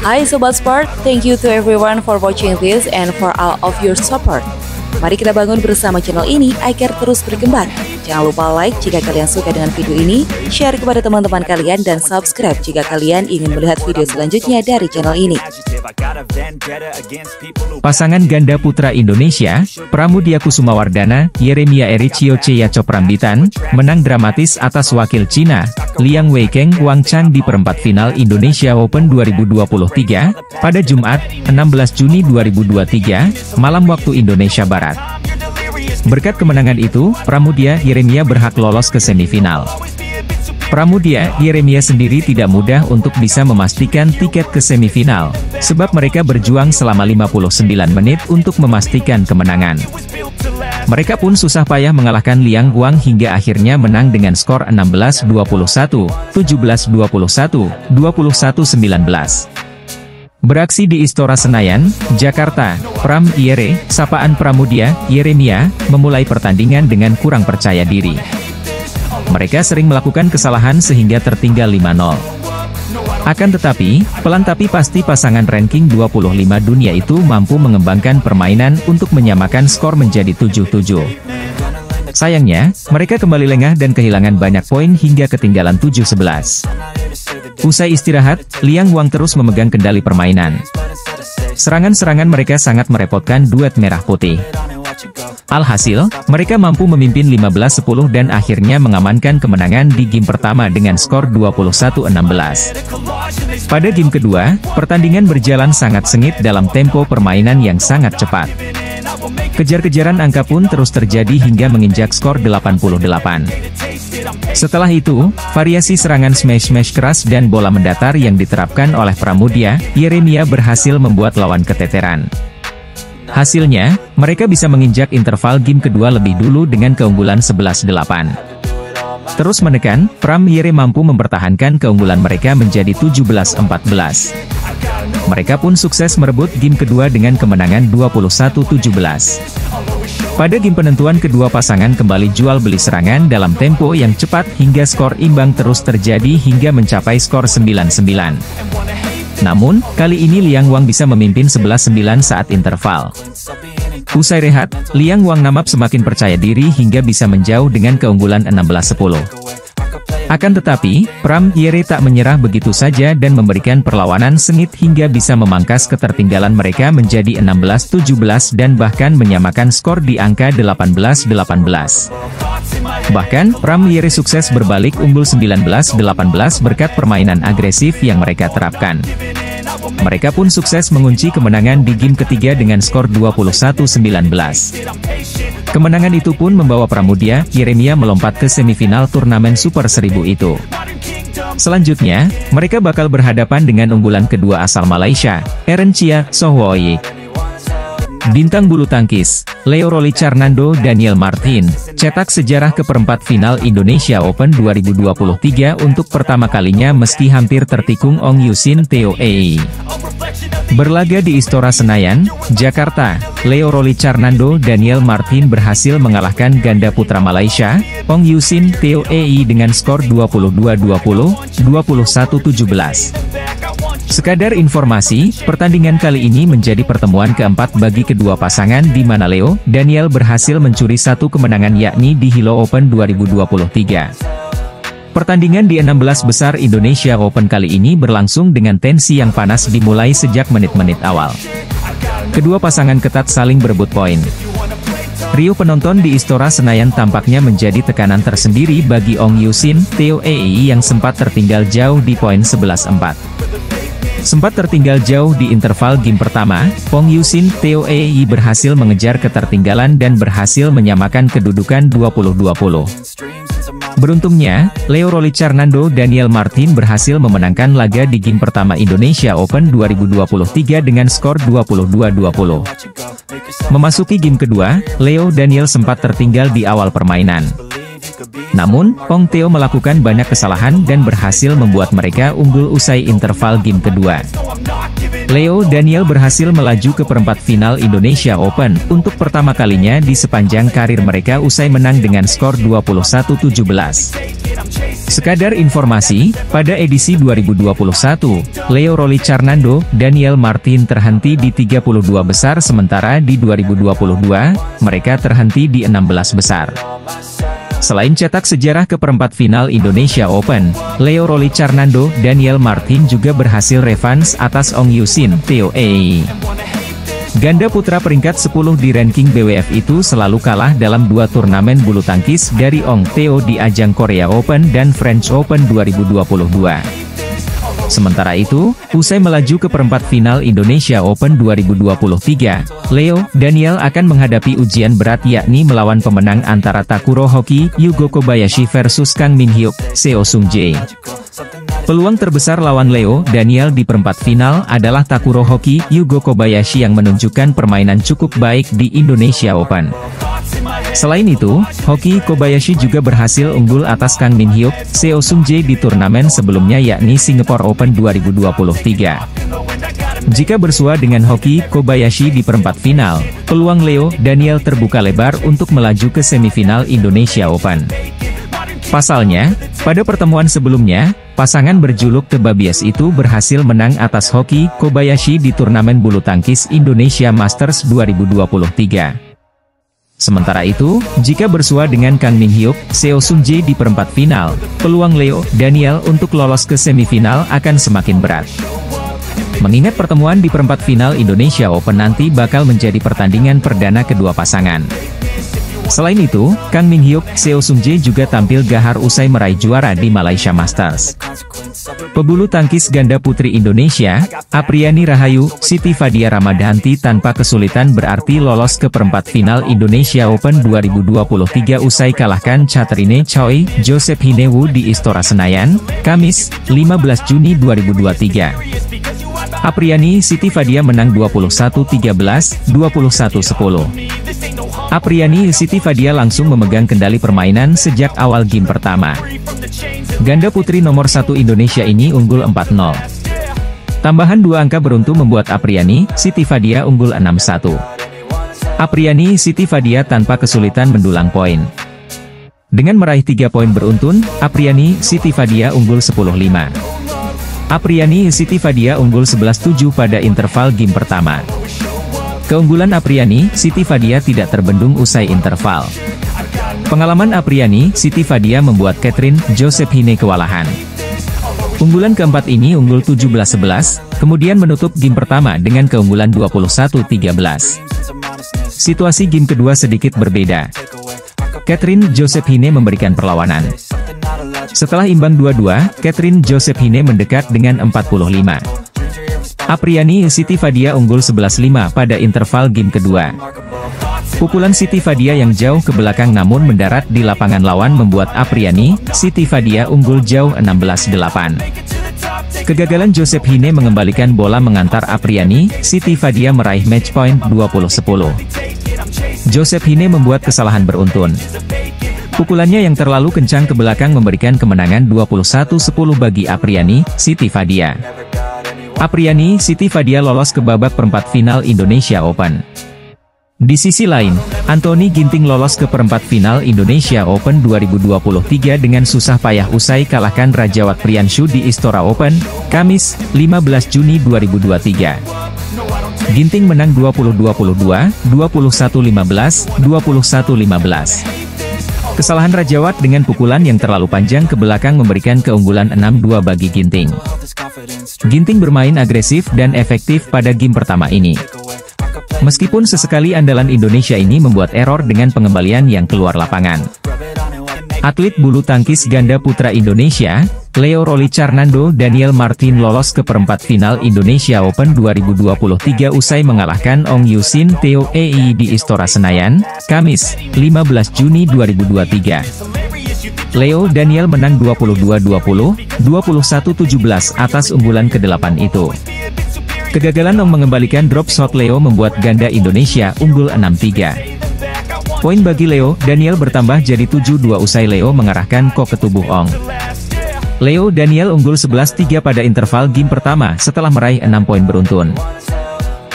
Hai Sobat Sport, thank you to everyone for watching this and for all of your support. Mari kita bangun bersama channel ini agar terus berkembang. Jangan lupa like jika kalian suka dengan video ini, share kepada teman-teman kalian, dan subscribe jika kalian ingin melihat video selanjutnya dari channel ini. Pasangan ganda putra Indonesia, Pramudia Kusumawardana, Yeremia Ericio Cheyaco Prambitan, menang dramatis atas wakil Cina, Liang Weikeng Wang Chang di perempat final Indonesia Open 2023, pada Jumat, 16 Juni 2023, malam waktu Indonesia Barat. Berkat kemenangan itu, Pramudia Yeremia berhak lolos ke semifinal. Pramudia Yeremia sendiri tidak mudah untuk bisa memastikan tiket ke semifinal, sebab mereka berjuang selama 59 menit untuk memastikan kemenangan. Mereka pun susah payah mengalahkan Liang Wang hingga akhirnya menang dengan skor 16-21, 17-21, 21-19. Beraksi di Istora Senayan, Jakarta, Pram Yere, sapaan Pramudia Yeremia, memulai pertandingan dengan kurang percaya diri. Mereka sering melakukan kesalahan sehingga tertinggal 5-0. Akan tetapi, pelan tapi pasti pasangan ranking 25 dunia itu mampu mengembangkan permainan untuk menyamakan skor menjadi 7-7. Sayangnya, mereka kembali lengah dan kehilangan banyak poin hingga ketinggalan 7-11. Usai istirahat, Liang Wang terus memegang kendali permainan. Serangan-serangan mereka sangat merepotkan duet merah putih. Alhasil, mereka mampu memimpin 15-10 dan akhirnya mengamankan kemenangan di game pertama dengan skor 21-16. Pada game kedua, pertandingan berjalan sangat sengit dalam tempo permainan yang sangat cepat. Kejar-kejaran angka pun terus terjadi hingga menginjak skor 88. Setelah itu, variasi serangan smash-smash keras dan bola mendatar yang diterapkan oleh Pramudia Yeremia berhasil membuat lawan keteteran. Hasilnya, mereka bisa menginjak interval game kedua lebih dulu dengan keunggulan 11-8. Terus menekan, Pram Yere mampu mempertahankan keunggulan mereka menjadi 17-14. Mereka pun sukses merebut game kedua dengan kemenangan 21-17. Pada game penentuan kedua pasangan kembali jual beli serangan dalam tempo yang cepat hingga skor imbang terus terjadi hingga mencapai skor 9-9. Namun, kali ini Liang Wang bisa memimpin 11-9 saat interval. Usai rehat, Liang Wang nampak semakin percaya diri hingga bisa menjauh dengan keunggulan 16-10. Akan tetapi, Pram Yere tak menyerah begitu saja dan memberikan perlawanan sengit hingga bisa memangkas ketertinggalan mereka menjadi 16-17 dan bahkan menyamakan skor di angka 18-18. Bahkan, Pram Yere sukses berbalik unggul 19-18 berkat permainan agresif yang mereka terapkan. Mereka pun sukses mengunci kemenangan di game ketiga dengan skor 21-19. Kemenangan itu pun membawa Pramudia Yeremia melompat ke semifinal turnamen Super 1000 itu. Selanjutnya, mereka bakal berhadapan dengan unggulan kedua asal Malaysia, Erencia Sohwoik. Bintang bulu tangkis, Leo Rolicharnando Daniel Martin, cetak sejarah ke perempat final Indonesia Open 2023 untuk pertama kalinya meski hampir tertikung Ong Yusin Teo Ei. Berlaga di Istora Senayan, Jakarta, Leo Rolicharnando Daniel Martin berhasil mengalahkan ganda putra Malaysia, Ong Yusin Teo Ei dengan skor 22-20, 21-17. Sekadar informasi, pertandingan kali ini menjadi pertemuan keempat bagi kedua pasangan di mana Leo Daniel berhasil mencuri satu kemenangan yakni di Hilo Open 2023. Pertandingan di 16 besar Indonesia Open kali ini berlangsung dengan tensi yang panas dimulai sejak menit-menit awal. Kedua pasangan ketat saling berebut poin. Riuh penonton di Istora Senayan tampaknya menjadi tekanan tersendiri bagi Ong Yusin Teo Ei yang sempat tertinggal jauh di poin 11-4. Sempat tertinggal jauh di interval game pertama, Ong Yusin Teo Ei berhasil mengejar ketertinggalan dan berhasil menyamakan kedudukan 20-20. Beruntungnya, Leo Rolicharnando Daniel Martin berhasil memenangkan laga di game pertama Indonesia Open 2023 dengan skor 22-20. Memasuki game kedua, Leo Daniel sempat tertinggal di awal permainan. Namun, Ong Teo melakukan banyak kesalahan dan berhasil membuat mereka unggul usai interval game kedua. Leo Daniel berhasil melaju ke perempat final Indonesia Open untuk pertama kalinya di sepanjang karir mereka usai menang dengan skor 21-17. Sekadar informasi, pada edisi 2021, Leo Rolicarnando, Daniel Martin terhenti di 32 besar sementara di 2022, mereka terhenti di 16 besar. Selain cetak sejarah ke perempat final Indonesia Open, Leo Rolicarnando, Daniel Martin juga berhasil revanse atas Ong Yusin, Theo Ei. Ganda putra peringkat 10 di ranking BWF itu selalu kalah dalam 2 turnamen bulu tangkis dari Ong Theo di ajang Korea Open dan French Open 2022. Sementara itu, usai melaju ke perempat final Indonesia Open 2023, Leo Daniel akan menghadapi ujian berat yakni melawan pemenang antara Takuro Hoki Yugo Kobayashi versus Kang Min Hyuk, Seo Sung Jae. Peluang terbesar lawan Leo Daniel di perempat final adalah Takuro Hoki Yugo Kobayashi yang menunjukkan permainan cukup baik di Indonesia Open. Selain itu, Hoki Kobayashi juga berhasil unggul atas Kang Min Hyuk, Seo Sung Jae di turnamen sebelumnya yakni Singapore Open 2023. Jika bersua dengan Hoki Kobayashi di perempat final, peluang Leo Daniel terbuka lebar untuk melaju ke semifinal Indonesia Open. Pasalnya, pada pertemuan sebelumnya, pasangan berjuluk The Babies itu berhasil menang atas Hoki Kobayashi di turnamen bulu tangkis Indonesia Masters 2023. Sementara itu, jika bersua dengan Kang Min Hyuk, Seo Sung Jae di perempat final, peluang Leo Daniel untuk lolos ke semifinal akan semakin berat. Mengingat pertemuan di perempat final Indonesia Open nanti bakal menjadi pertandingan perdana kedua pasangan. Selain itu, Kang Min Hyuk, Seo Sung Jae juga tampil gahar usai meraih juara di Malaysia Masters. Pebulu tangkis ganda putri Indonesia, Apriani Rahayu, Siti Fadia Ramadhanti tanpa kesulitan berarti lolos ke perempat final Indonesia Open 2023 usai kalahkan Catherine Choi, Josephine Wu di Istora Senayan, Kamis, 15 Juni 2023. Apriani Siti Fadia menang 21-13, 21-10. Apriani Siti Fadia langsung memegang kendali permainan sejak awal game pertama. Ganda putri nomor 1 Indonesia ini unggul 4-0. Tambahan 2 angka beruntung membuat Apriani Siti Fadia unggul 6-1. Apriani Siti Fadia tanpa kesulitan mendulang poin. Dengan meraih 3 poin beruntun, Apriani Siti Fadia unggul 10-5. Apriani Siti Fadia unggul 11-7 pada interval game pertama. Keunggulan Apriani Siti Fadia tidak terbendung usai interval. Pengalaman Apriani Siti Fadia membuat Catherine Josephine kewalahan. Unggulan keempat ini unggul 17-11, kemudian menutup game pertama dengan keunggulan 21-13. Situasi game kedua sedikit berbeda. Catherine Josephine memberikan perlawanan. Setelah imbang 2-2, Catherine Josephine mendekat dengan 45. Apriani Siti Fadia unggul 11-5 pada interval game kedua. Pukulan Siti Fadia yang jauh ke belakang namun mendarat di lapangan lawan membuat Apriani Siti Fadia unggul jauh 16-8. Kegagalan Josephine mengembalikan bola mengantar Apriani Siti Fadia meraih match point 20-10. Josephine membuat kesalahan beruntun. Pukulannya yang terlalu kencang ke belakang memberikan kemenangan 21-10 bagi Apriani Siti Fadia. Apriani Siti Fadia lolos ke babak perempat final Indonesia Open. Di sisi lain, Anthony Ginting lolos ke perempat final Indonesia Open 2023 dengan susah payah usai kalahkan Rajawat Priyanshu di Istora Open, Kamis, 15 Juni 2023. Ginting menang 20-22, 21-15, 21-15. Kesalahan Rajawat dengan pukulan yang terlalu panjang ke belakang memberikan keunggulan 6-2 bagi Ginting. Ginting bermain agresif dan efektif pada game pertama ini. Meskipun sesekali andalan Indonesia ini membuat error dengan pengembalian yang keluar lapangan. Atlet bulu tangkis ganda putra Indonesia, Leo Rolicarnando Daniel Martin lolos ke perempat final Indonesia Open 2023 usai mengalahkan Ong Yusin Theo Ei di Istora Senayan, Kamis, 15 Juni 2023. Leo Daniel menang 22-20, 21-17 atas unggulan ke-8 itu. Kegagalan Ong mengembalikan drop shot Leo membuat ganda Indonesia unggul 6-3. Poin bagi Leo Daniel bertambah jadi 7-2 usai Leo mengarahkan kok ke tubuh Ong. Leo Daniel unggul 11-3 pada interval game pertama setelah meraih 6 poin beruntun.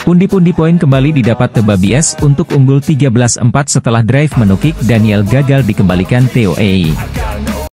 Pundi-pundi poin kembali didapat The Babies untuk unggul 13-4 setelah drive menukik Daniel gagal dikembalikan Theo Ei.